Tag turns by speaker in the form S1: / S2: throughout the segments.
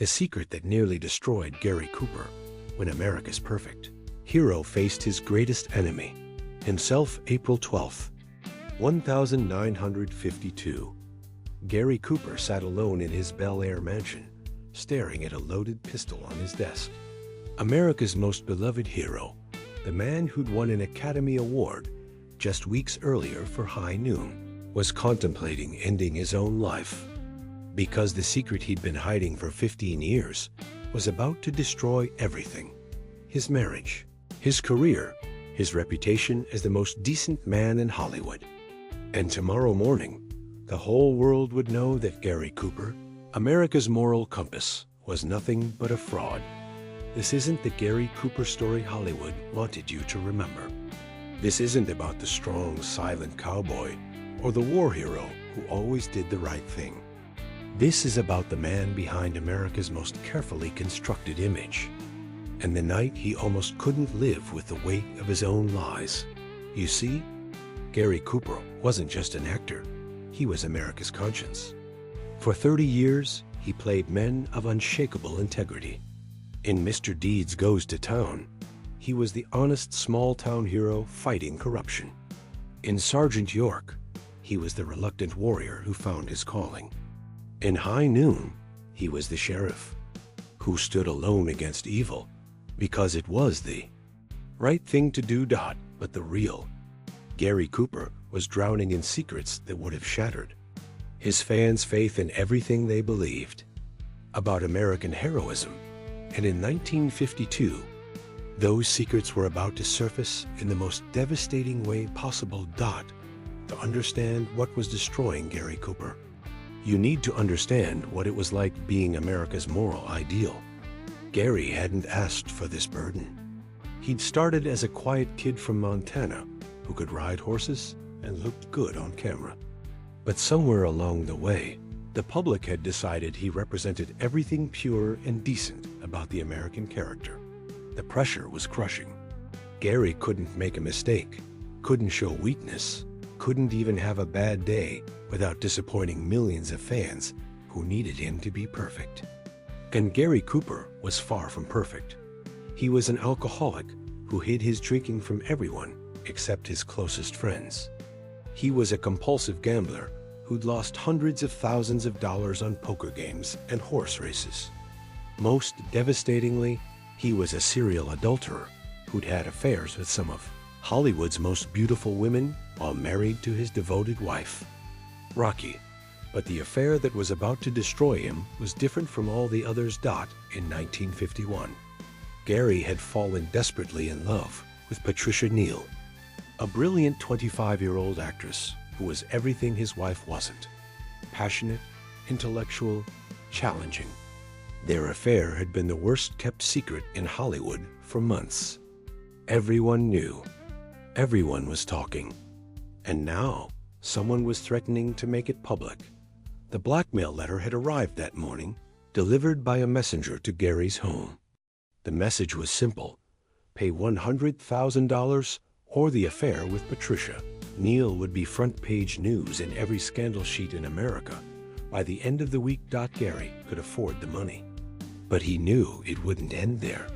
S1: the secret that nearly destroyed Gary Cooper. When America's perfect hero faced his greatest enemy, himself. April 12, 1952. Gary Cooper sat alone in his Bel Air mansion, staring at a loaded pistol on his desk. America's most beloved hero, the man who'd won an Academy Award just weeks earlier for High Noon, was contemplating ending his own life because the secret he'd been hiding for 15 years was about to destroy everything: his marriage, his career, his reputation as the most decent man in Hollywood. And tomorrow morning, the whole world would know that Gary Cooper, America's moral compass, was nothing but a fraud. This isn't the Gary Cooper story Hollywood wanted you to remember. This isn't about the strong, silent cowboy or the war hero who always did the right thing. This is about the man behind America's most carefully constructed image, and the night he almost couldn't live with the weight of his own lies. You see, Gary Cooper wasn't just an actor, he was America's conscience. For 30 years, he played men of unshakable integrity. In Mr. Deeds Goes to Town, he was the honest small-town hero fighting corruption. In Sergeant York, he was the reluctant warrior who found his calling. In High Noon, he was the sheriff who stood alone against evil because it was the right thing to do. But the real Gary Cooper was drowning in secrets that would have shattered his fans' faith in everything they believed about American heroism. And in 1952, those secrets were about to surface in the most devastating way possible. To understand what was destroying Gary Cooper, you need to understand what it was like being America's moral ideal. Gary hadn't asked for this burden. He'd started as a quiet kid from Montana who could ride horses and looked good on camera. But somewhere along the way, the public had decided he represented everything pure and decent about the American character. The pressure was crushing. Gary couldn't make a mistake, couldn't show weakness, couldn't even have a bad day without disappointing millions of fans who needed him to be perfect. And Gary Cooper was far from perfect. He was an alcoholic who hid his drinking from everyone except his closest friends. He was a compulsive gambler who'd lost hundreds of thousands of dollars on poker games and horse races. Most devastatingly, he was a serial adulterer who'd had affairs with some of Hollywood's most beautiful women while married to his devoted wife, Rocky. But the affair that was about to destroy him was different from all the others. In 1951, Gary had fallen desperately in love with Patricia Neal, a brilliant 25-year-old actress who was everything his wife wasn't: passionate, intellectual, challenging. Their affair had been the worst-kept secret in Hollywood for months. Everyone knew. Everyone was talking. And now, someone was threatening to make it public. The blackmail letter had arrived that morning, delivered by a messenger to Gary's home. The message was simple: pay $100,000 or the affair with Patricia. Neal would be front-page news in every scandal sheet in America by the end of the week. Gary could afford the money. But he knew it wouldn't end there.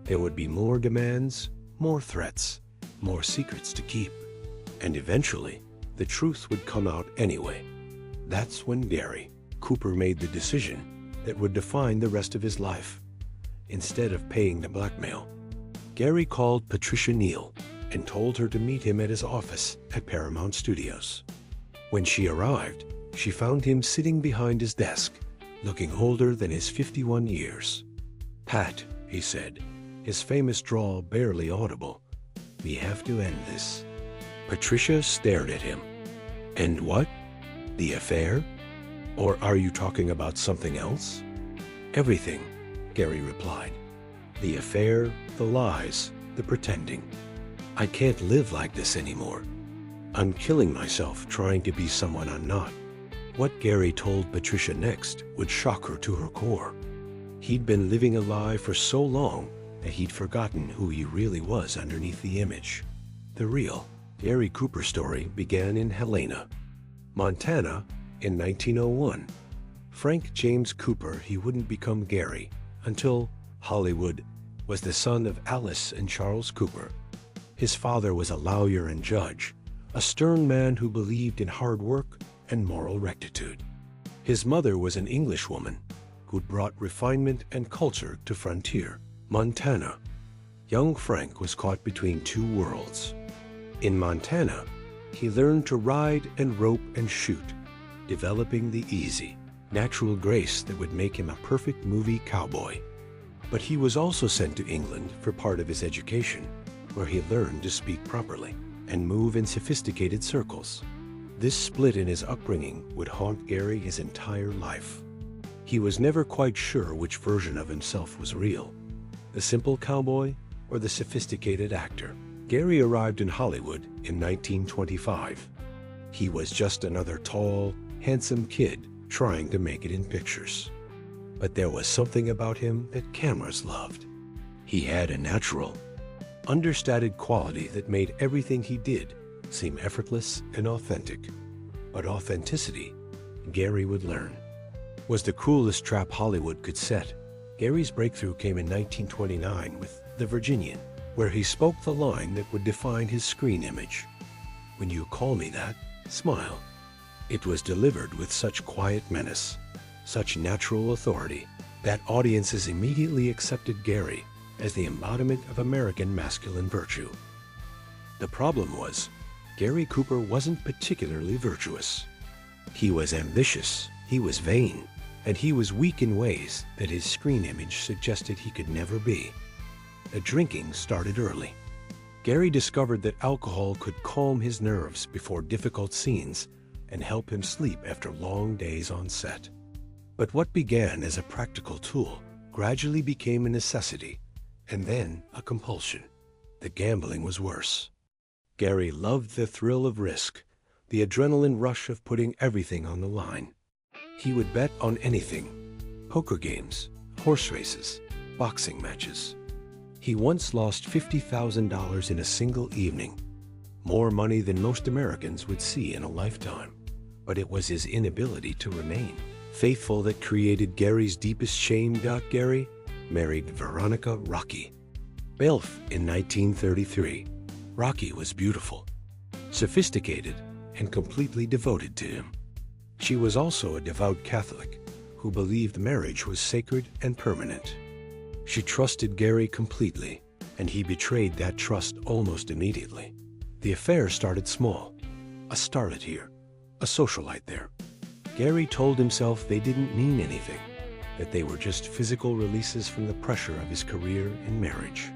S1: There would be more demands, more threats, more secrets to keep. And eventually, the truth would come out anyway. That's when Gary Cooper made the decision that would define the rest of his life. Instead of paying the blackmail, Gary called Patricia Neal and told her to meet him at his office at Paramount Studios. When she arrived, she found him sitting behind his desk, looking older than his 51 years. "Pat," he said, his famous drawl barely audible, "we have to end this." Patricia stared at him. "And what? The affair? Or are you talking about something else?" "Everything," Gary replied. "The affair, the lies, the pretending. I can't live like this anymore. I'm killing myself trying to be someone I'm not." What Gary told Patricia next would shock her to her core. He'd been living a lie for so long that he'd forgotten who he really was underneath the image. The real Gary Cooper story began in Helena, Montana in 1901. Frank James Cooper, he wouldn't become Gary until Hollywood was the son of Alice and Charles Cooper. His father was a lawyer and judge, a stern man who believed in hard work and moral rectitude. His mother was an Englishwoman who'd brought refinement and culture to Frontier, Montana. Young Frank was caught between two worlds. In Montana, he learned to ride and rope and shoot, developing the easy, natural grace that would make him a perfect movie cowboy. But he was also sent to England for part of his education, where he learned to speak properly and move in sophisticated circles. This split in his upbringing would haunt Gary his entire life. He was never quite sure which version of himself was real, the simple cowboy or the sophisticated actor. Gary arrived in Hollywood in 1925. He was just another tall, handsome kid trying to make it in pictures. But there was something about him that cameras loved. He had a natural, understated quality that made everything he did seem effortless and authentic. But authenticity, Gary would learn, was the cruelest trap Hollywood could set. Gary's breakthrough came in 1929 with The Virginian, where he spoke the line that would define his screen image. "When you call me that, smile." It was delivered with such quiet menace, such natural authority, that audiences immediately accepted Gary as the embodiment of American masculine virtue. The problem was, Gary Cooper wasn't particularly virtuous. He was ambitious, he was vain, and he was weak in ways that his screen image suggested he could never be. The drinking started early. Gary discovered that alcohol could calm his nerves before difficult scenes and help him sleep after long days on set. But what began as a practical tool gradually became a necessity, and then a compulsion. The gambling was worse. Gary loved the thrill of risk, the adrenaline rush of putting everything on the line. He would bet on anything: poker games, horse races, boxing matches. He once lost $50,000 in a single evening, more money than most Americans would see in a lifetime. But it was his inability to remain faithful that created Gary's deepest shame. Gary married Veronica Rocky Belf in 1933. Rocky was beautiful, sophisticated, and completely devoted to him. She was also a devout Catholic who believed marriage was sacred and permanent. She trusted Gary completely, and he betrayed that trust almost immediately. The affair started small: a starlet here, a socialite there. Gary told himself they didn't mean anything, that they were just physical releases from the pressure of his career and marriage.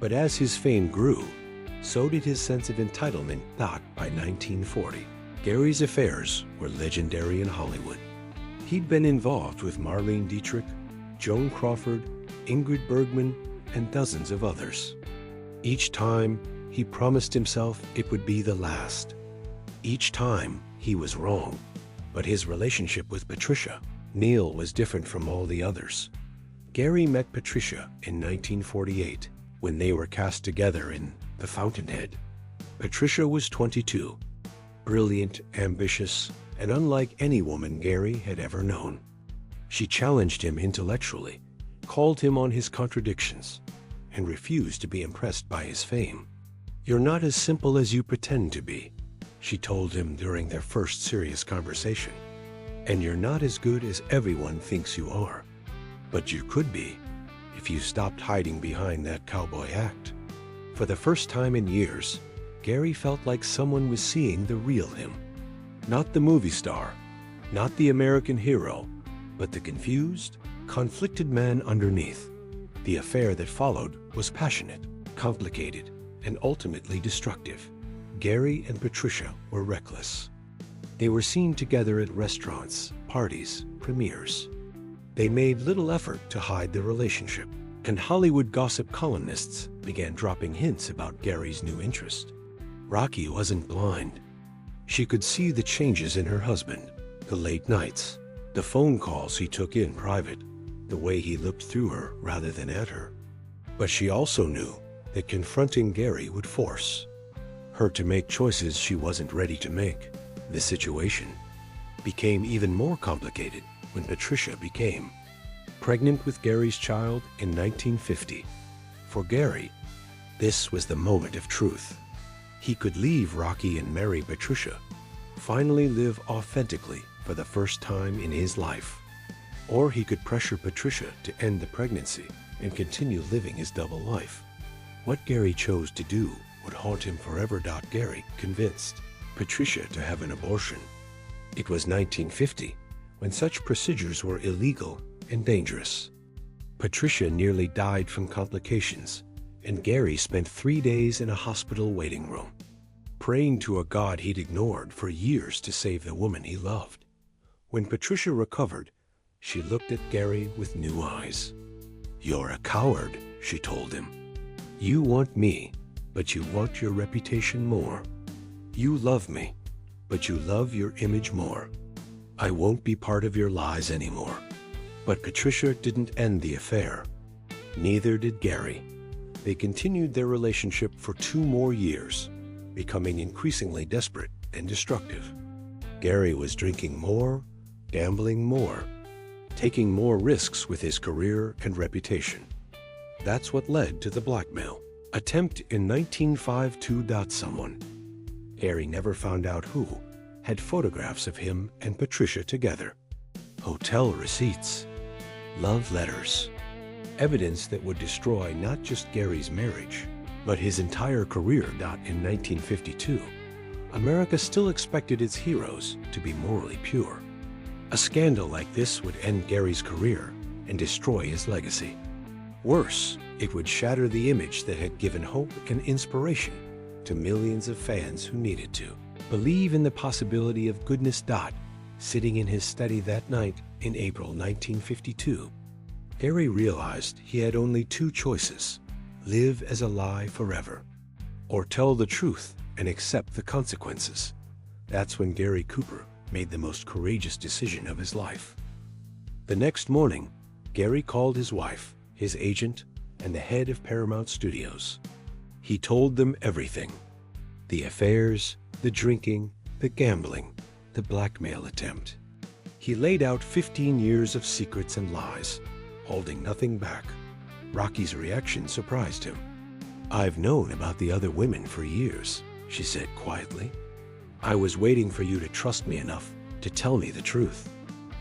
S1: But as his fame grew, so did his sense of entitlement. By 1940, Gary's affairs were legendary in Hollywood. He'd been involved with Marlene Dietrich, Joan Crawford, Ingrid Bergman, and dozens of others. Each time, he promised himself it would be the last. Each time, he was wrong. But his relationship with Patricia Neal was different from all the others. Gary met Patricia in 1948 when they were cast together in The Fountainhead. Patricia was 22, brilliant, ambitious, and unlike any woman Gary had ever known. She challenged him intellectually, called him on his contradictions, and refused to be impressed by his fame. "You're not as simple as you pretend to be," she told him during their first serious conversation. "And you're not as good as everyone thinks you are. But you could be, if you stopped hiding behind that cowboy act." For the first time in years, Gary felt like someone was seeing the real him. Not the movie star, not the American hero, but the confused, conflicted man underneath. The affair that followed was passionate, complicated, and ultimately destructive. Gary and Patricia were reckless. They were seen together at restaurants, parties, premieres. They made little effort to hide their relationship, and Hollywood gossip columnists began dropping hints about Gary's new interest. Rocky wasn't blind. She could see the changes in her husband: the late nights, the phone calls he took in private, the way he looked through her rather than at her. But she also knew that confronting Gary would force her to make choices she wasn't ready to make. The situation became even more complicated when Patricia became pregnant with Gary's child in 1950. For Gary, this was the moment of truth. He could leave Rocky and marry Patricia, finally live authentically for the first time in his life. Or he could pressure Patricia to end the pregnancy and continue living his double life. What Gary chose to do would haunt him forever. Gary convinced Patricia to have an abortion. It was 1950, when such procedures were illegal and dangerous. Patricia nearly died from complications, and Gary spent 3 days in a hospital waiting room, praying to a God he'd ignored for years to save the woman he loved. When Patricia recovered, she looked at Gary with new eyes. "You're a coward," she told him. "You want me, but you want your reputation more. You love me, but you love your image more. I won't be part of your lies anymore." But Patricia didn't end the affair. Neither did Gary. They continued their relationship for 2 more years, becoming increasingly desperate and destructive. Gary was drinking more, gambling more, taking more risks with his career and reputation. That's what led to the blackmail attempt in 1952. Someone, Gary never found out who, had photographs of him and Patricia together. Hotel receipts, love letters, evidence that would destroy not just Gary's marriage, but his entire career. In 1952, America still expected its heroes to be morally pure. A scandal like this would end Gary's career and destroy his legacy. Worse, it would shatter the image that had given hope and inspiration to millions of fans who needed to believe in the possibility of goodness. Sitting in his study that night in April 1952, Gary realized he had only 2 choices: live as a lie forever, or tell the truth and accept the consequences. That's when Gary Cooper made the most courageous decision of his life. The next morning, Gary called his wife, his agent, and the head of Paramount Studios. He told them everything: the affairs, the drinking, the gambling, the blackmail attempt. He laid out 15 years of secrets and lies, holding nothing back. Rocky's reaction surprised him. "I've known about the other women for years," she said quietly. "I was waiting for you to trust me enough to tell me the truth."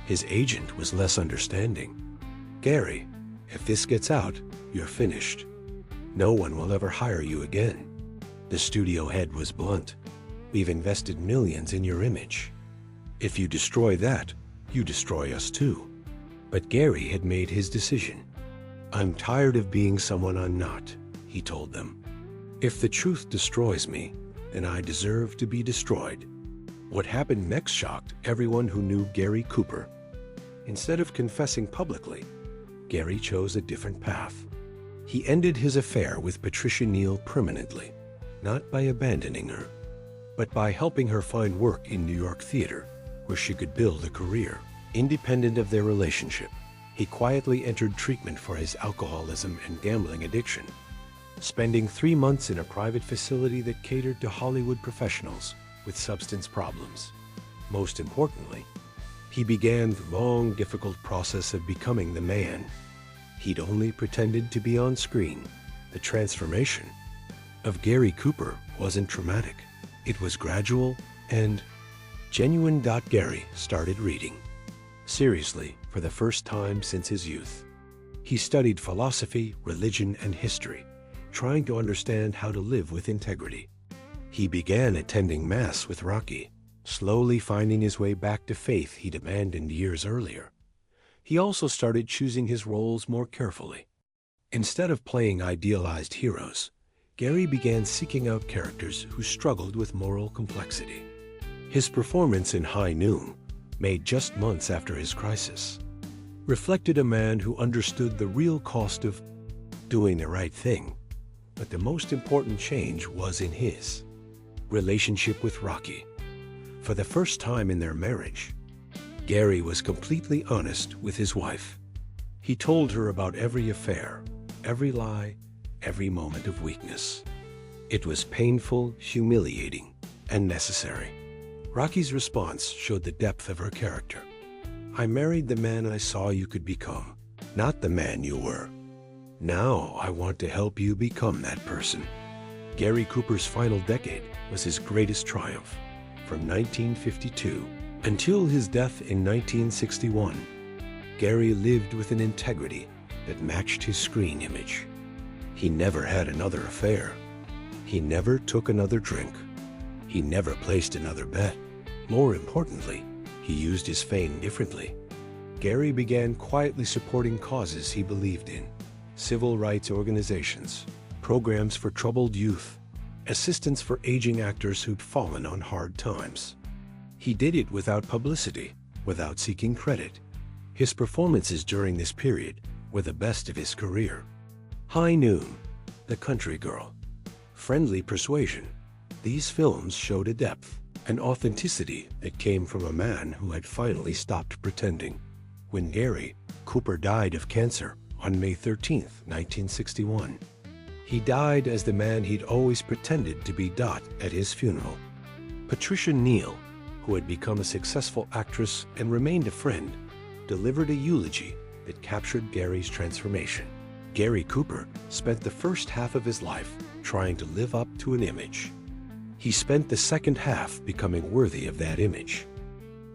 S1: His agent was less understanding. "Gary, if this gets out, you're finished. No one will ever hire you again." The studio head was blunt. "We've invested millions in your image. If you destroy that, you destroy us too." But Gary had made his decision. "I'm tired of being someone I'm not," he told them. "If the truth destroys me, then I deserve to be destroyed." What happened next shocked everyone who knew Gary Cooper. Instead of confessing publicly, Gary chose a different path. He ended his affair with Patricia Neal permanently, not by abandoning her, but by helping her find work in New York theater, where she could build a career. Independent of their relationship, he quietly entered treatment for his alcoholism and gambling addiction, spending 3 months in a private facility that catered to Hollywood professionals with substance problems. Most importantly, he began the long, difficult process of becoming the man he'd only pretended to be on screen. The transformation of Gary Cooper wasn't traumatic. It was gradual and genuine. Gary started reading seriously for the first time since his youth. He studied philosophy, religion, and history, trying to understand how to live with integrity. He began attending Mass with Rocky, slowly finding his way back to faith he'd abandoned years earlier. He also started choosing his roles more carefully. Instead of playing idealized heroes, Gary began seeking out characters who struggled with moral complexity. His performance in High Noon, made just months after his crisis, reflected a man who understood the real cost of doing the right thing. But the most important change was in his relationship with Rocky. For the first time in their marriage, Gary was completely honest with his wife. He told her about every affair, every lie, every moment of weakness. It was painful, humiliating, and necessary. Rocky's response showed the depth of her character. I married the man I saw you could become, not the man you were. Now I want to help you become that person." Gary Cooper's final decade was his greatest triumph. From 1952 until his death in 1961, Gary lived with an integrity that matched his screen image. He never had another affair. He never took another drink. He never placed another bet. More importantly, he used his fame differently. Gary began quietly supporting causes he believed in: civil rights organizations, programs for troubled youth, assistance for aging actors who'd fallen on hard times. He did it without publicity, without seeking credit. His performances during this period were the best of his career. High Noon, The Country Girl, Friendly Persuasion. These films showed a depth, an authenticity that came from a man who had finally stopped pretending. When Gary Cooper died of cancer on May 13, 1961, he died as the man he'd always pretended to be. At his funeral, Patricia Neal, who had become a successful actress and remained a friend, delivered a eulogy that captured Gary's transformation. Gary Cooper spent the first half of his life trying to live up to an image. He spent the second half becoming worthy of that image.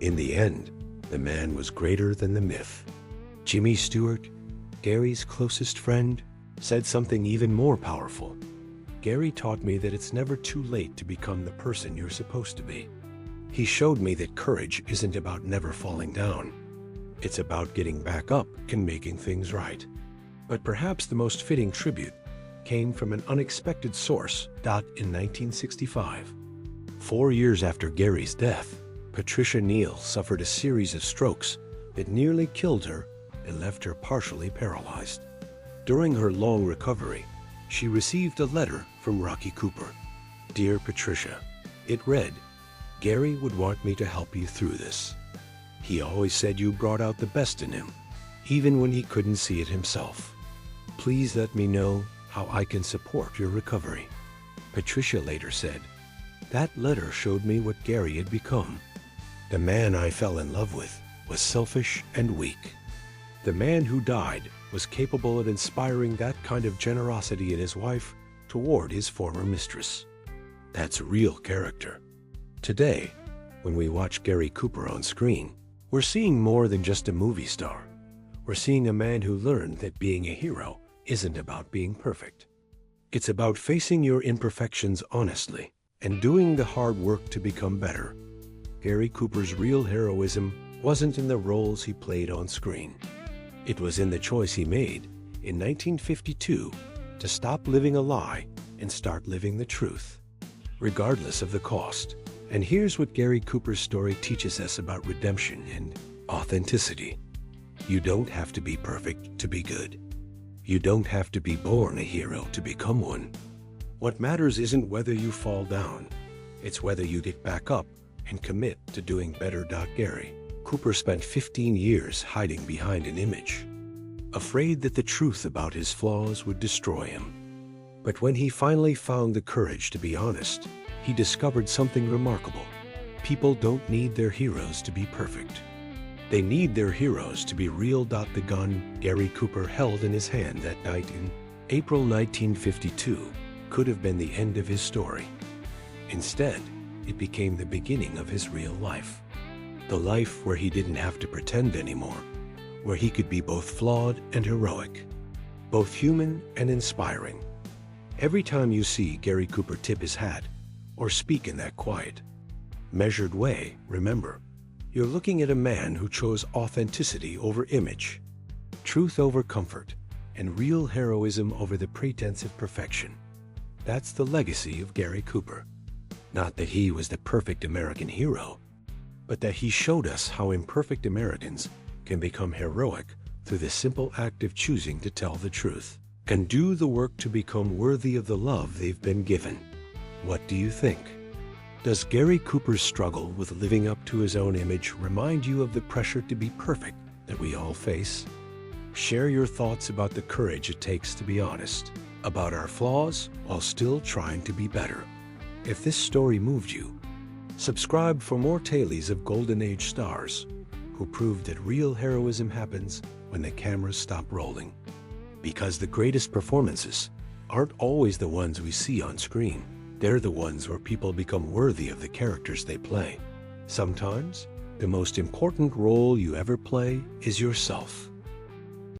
S1: In the end, the man was greater than the myth. Jimmy Stewart, Gary's closest friend, said something even more powerful. "Gary taught me that it's never too late to become the person you're supposed to be. He showed me that courage isn't about never falling down. It's about getting back up and making things right." But perhaps the most fitting tribute came from an unexpected source. In 1965, 4 years after Gary's death, Patricia Neal suffered a series of strokes that nearly killed her and left her partially paralyzed. During her long recovery, she received a letter from Rocky Cooper. "Dear Patricia," it read, "Gary would want me to help you through this. He always said you brought out the best in him, even when he couldn't see it himself. Please let me know how I can support your recovery." Patricia later said, "That letter showed me what Gary had become. The man I fell in love with was selfish and weak. The man who died was capable of inspiring that kind of generosity in his wife toward his former mistress. That's real character." Today, when we watch Gary Cooper on screen, we're seeing more than just a movie star. We're seeing a man who learned that being a hero isn't about being perfect. It's about facing your imperfections honestly and doing the hard work to become better. Gary Cooper's real heroism wasn't in the roles he played on screen. It was in the choice he made in 1952 to stop living a lie and start living the truth, regardless of the cost. And here's what Gary Cooper's story teaches us about redemption and authenticity. You don't have to be perfect to be good. You don't have to be born a hero to become one. What matters isn't whether you fall down. It's whether you get back up and commit to doing better. Gary Cooper spent 15 years hiding behind an image, afraid that the truth about his flaws would destroy him. But when he finally found the courage to be honest, he discovered something remarkable. People don't need their heroes to be perfect. They need their heroes to be real. The gun Gary Cooper held in his hand that night in April 1952 could have been the end of his story. Instead, it became the beginning of his real life. The life where he didn't have to pretend anymore, where he could be both flawed and heroic, both human and inspiring. Every time you see Gary Cooper tip his hat or speak in that quiet, measured way, remember, you're looking at a man who chose authenticity over image, truth over comfort, and real heroism over the pretense of perfection. That's the legacy of Gary Cooper. Not that he was the perfect American hero, but that he showed us how imperfect Americans can become heroic through the simple act of choosing to tell the truth and do the work to become worthy of the love they've been given. What do you think? Does Gary Cooper's struggle with living up to his own image remind you of the pressure to be perfect that we all face? Share your thoughts about the courage it takes to be honest about our flaws while still trying to be better. If this story moved you, subscribe for more tales of Golden Age stars who who proved that real heroism happens when the cameras stop rolling. Because the greatest performances aren't always the ones we see on screen. They're the ones where people become worthy of the characters they play. Sometimes, the most important role you ever play is yourself.